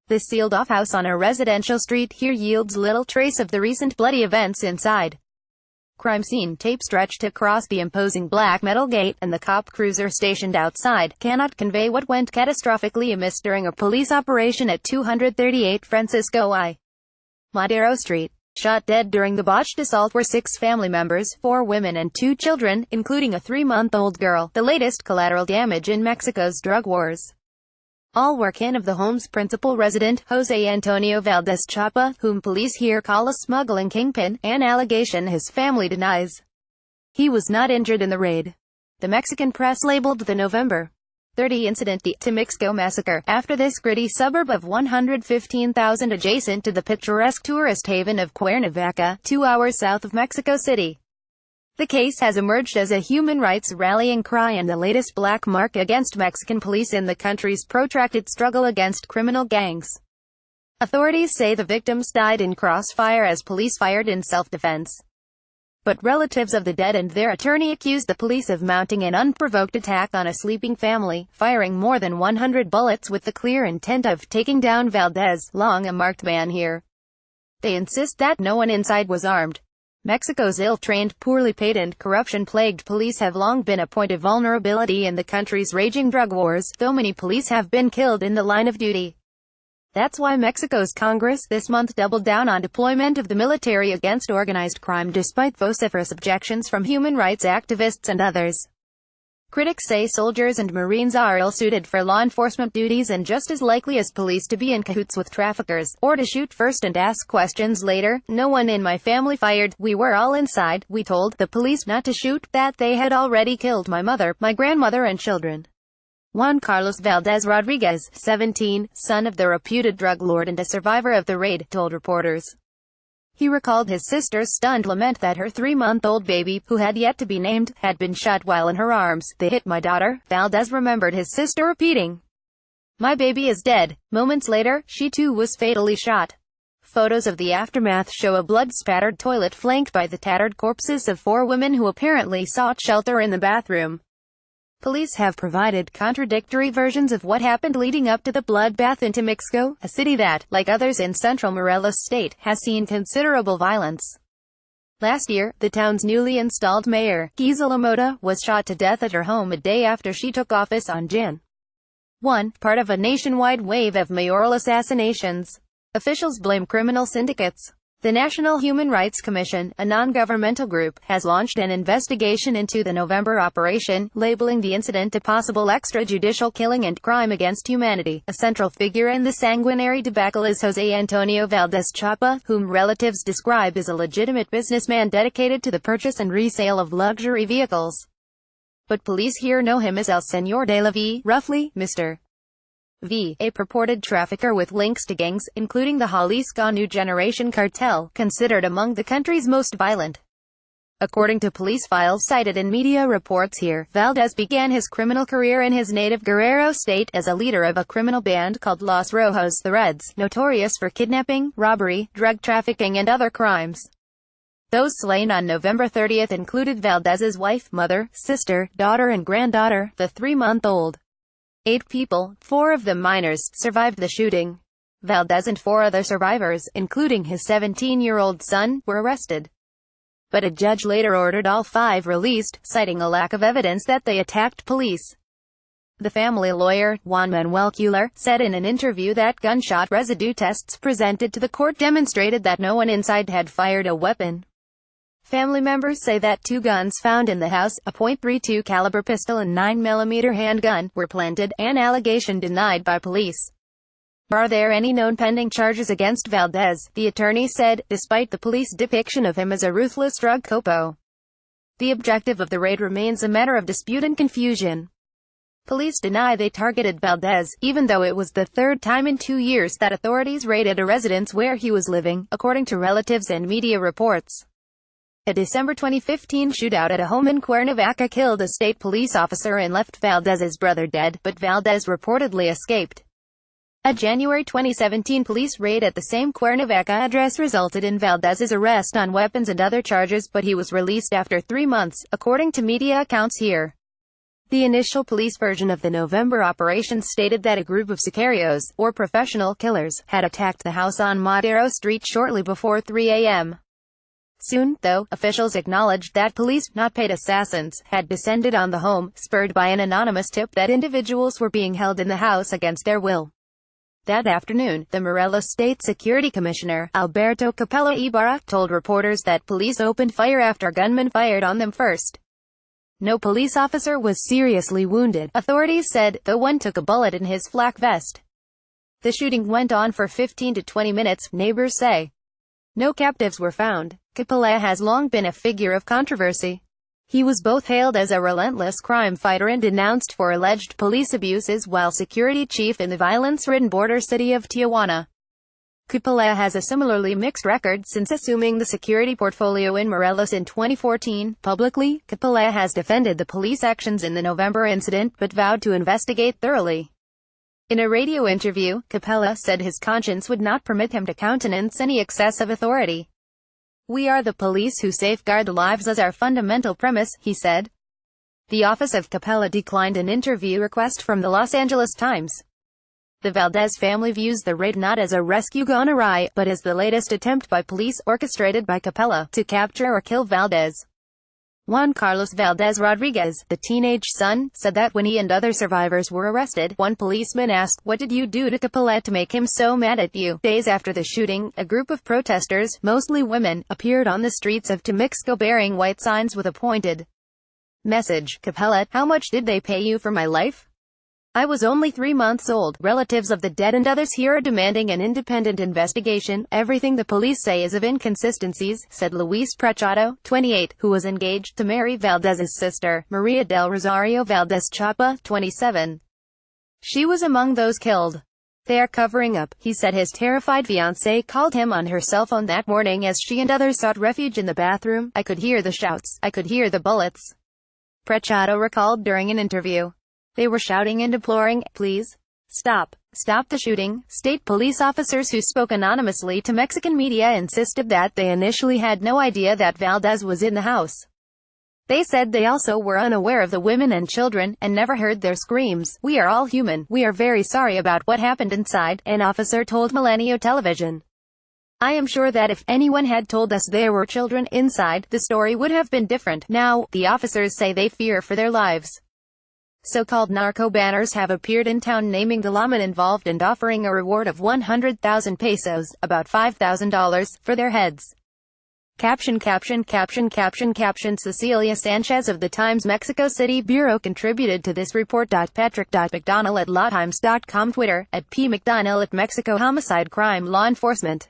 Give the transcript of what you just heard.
This sealed-off house on a residential street here yields little trace of the recent bloody events inside. Crime scene tape stretched across the imposing black metal gate, and the cop cruiser stationed outside cannot convey what went catastrophically amiss during a police operation at 238 Francisco I. Madero Street. Shot dead during the botched assault were 6 family members, 4 women and 2 children, including a 3-month-old girl, the latest collateral damage in Mexico's drug wars. All were kin of the home's principal resident, Jose Antonio Valdez Chapa, whom police here call a smuggling kingpin, an allegation his family denies. He was not injured in the raid. The Mexican press labeled the November 30 incident the Temixco Massacre, after this gritty suburb of 115,000 adjacent to the picturesque tourist haven of Cuernavaca, 2 hours south of Mexico City. The case has emerged as a human rights rallying cry and the latest black mark against Mexican police in the country's protracted struggle against criminal gangs. Authorities say the victims died in crossfire as police fired in self-defense. But relatives of the dead and their attorney accused the police of mounting an unprovoked attack on a sleeping family, firing more than 100 bullets with the clear intent of taking down Valdez, long a marked man here. They insist that no one inside was armed. Mexico's ill-trained, poorly paid and corruption-plagued police have long been a point of vulnerability in the country's raging drug wars, though many police have been killed in the line of duty. That's why Mexico's Congress this month doubled down on deployment of the military against organized crime despite vociferous objections from human rights activists and others. Critics say soldiers and Marines are ill-suited for law enforcement duties and just as likely as police to be in cahoots with traffickers, or to shoot first and ask questions later. No one in my family fired, we were all inside, we told the police not to shoot, that they had already killed my mother, my grandmother and children. Juan Carlos Valdez Rodriguez, 17, son of the reputed drug lord and a survivor of the raid, told reporters. He recalled his sister's stunned lament that her 3-month-old baby, who had yet to be named, had been shot while in her arms. They hit my daughter. Valdez remembered his sister repeating, "My baby is dead." Moments later, she too was fatally shot. Photos of the aftermath show a blood-spattered toilet flanked by the tattered corpses of 4 women who apparently sought shelter in the bathroom. Police have provided contradictory versions of what happened leading up to the bloodbath in Temixco, a city that, like others in central Morelos state, has seen considerable violence. Last year, the town's newly installed mayor, Gisela Mota, was shot to death at her home a day after she took office on Jan. 1, part of a nationwide wave of mayoral assassinations. Officials blame criminal syndicates. The National Human Rights Commission, a non-governmental group, has launched an investigation into the November operation, labeling the incident a possible extrajudicial killing and crime against humanity. A central figure in the sanguinary debacle is Jose Antonio Valdez Chapa, whom relatives describe as a legitimate businessman dedicated to the purchase and resale of luxury vehicles. But police here know him as El Señor de la V, roughly, Mr. V, a purported trafficker with links to gangs, including the Jalisco New Generation cartel, considered among the country's most violent. According to police files cited in media reports here, Valdez began his criminal career in his native Guerrero state as a leader of a criminal band called Los Rojos, the Reds, notorious for kidnapping, robbery, drug trafficking and other crimes. Those slain on November 30 included Valdez's wife, mother, sister, daughter and granddaughter. The 3-month-old. 8 people, 4 of them minors, survived the shooting. Valdez and 4 other survivors, including his 17-year-old son, were arrested. But a judge later ordered all 5 released, citing a lack of evidence that they attacked police. The family lawyer, Juan Manuel Cuellar, said in an interview that gunshot residue tests presented to the court demonstrated that no one inside had fired a weapon. Family members say that 2 guns found in the house, a .32 caliber pistol and 9mm handgun, were planted, an allegation denied by police. Are there any known pending charges against Valdez? The attorney said, despite the police depiction of him as a ruthless drug capo. The objective of the raid remains a matter of dispute and confusion. Police deny they targeted Valdez, even though it was the 3rd time in 2 years that authorities raided a residence where he was living, according to relatives and media reports. A December 2015 shootout at a home in Cuernavaca killed a state police officer and left Valdez's brother dead, but Valdez reportedly escaped. A January 2017 police raid at the same Cuernavaca address resulted in Valdez's arrest on weapons and other charges, but he was released after 3 months, according to media accounts here. The initial police version of the November operation stated that a group of sicarios, or professional killers, had attacked the house on Madero Street shortly before 3 a.m. Soon, though, officials acknowledged that police, not paid assassins, had descended on the home, spurred by an anonymous tip that individuals were being held in the house against their will. That afternoon, the Morelos State Security Commissioner, Alberto Capella Ibarra, told reporters that police opened fire after gunmen fired on them first. No police officer was seriously wounded, authorities said, though one took a bullet in his flak vest. The shooting went on for 15 to 20 minutes, neighbors say. No captives were found. Capella has long been a figure of controversy. He was both hailed as a relentless crime fighter and denounced for alleged police abuses while security chief in the violence-ridden border city of Tijuana. Capella has a similarly mixed record since assuming the security portfolio in Morelos in 2014. Publicly, Capella has defended the police actions in the November incident but vowed to investigate thoroughly. In a radio interview, Capella said his conscience would not permit him to countenance any excess of authority. "We are the police who safeguard lives as our fundamental premise," he said. The office of Capella declined an interview request from the Los Angeles Times. The Valdez family views the raid not as a rescue gone awry, but as the latest attempt by police, orchestrated by Capella, to capture or kill Valdez. Juan Carlos Valdez Rodriguez, the teenage son, said that when he and other survivors were arrested, one policeman asked, "What did you do to Capella to make him so mad at you?" Days after the shooting, a group of protesters, mostly women, appeared on the streets of Temixco bearing white signs with a pointed message. "Capella, how much did they pay you for my life? I was only 3 months old." Relatives of the dead and others here are demanding an independent investigation. "Everything the police say is of inconsistencies," said Luis Prechado, 28, who was engaged to marry Valdez's sister, Maria del Rosario Valdez Chapa, 27. She was among those killed. "They are covering up," he said. His terrified fiancée called him on her cell phone that morning as she and others sought refuge in the bathroom. "I could hear the shouts. I could hear the bullets," Prechado recalled during an interview. "They were shouting and imploring, 'Please, stop. Stop the shooting.'" State police officers who spoke anonymously to Mexican media insisted that they initially had no idea that Valdez was in the house. They said they also were unaware of the women and children, and never heard their screams. "We are all human. We are very sorry about what happened inside," an officer told Milenio Television. "I am sure that if anyone had told us there were children inside, the story would have been different." Now, the officers say they fear for their lives. So-called narco banners have appeared in town naming the lawmen involved and offering a reward of 100,000 pesos, about $5,000, for their heads. Caption. Cecilia Sanchez of the Times Mexico City Bureau contributed to this report. Patrick.McDonnell@lawtimes.com. Twitter, @PMcDonnell. Mexico Homicide Crime Law Enforcement.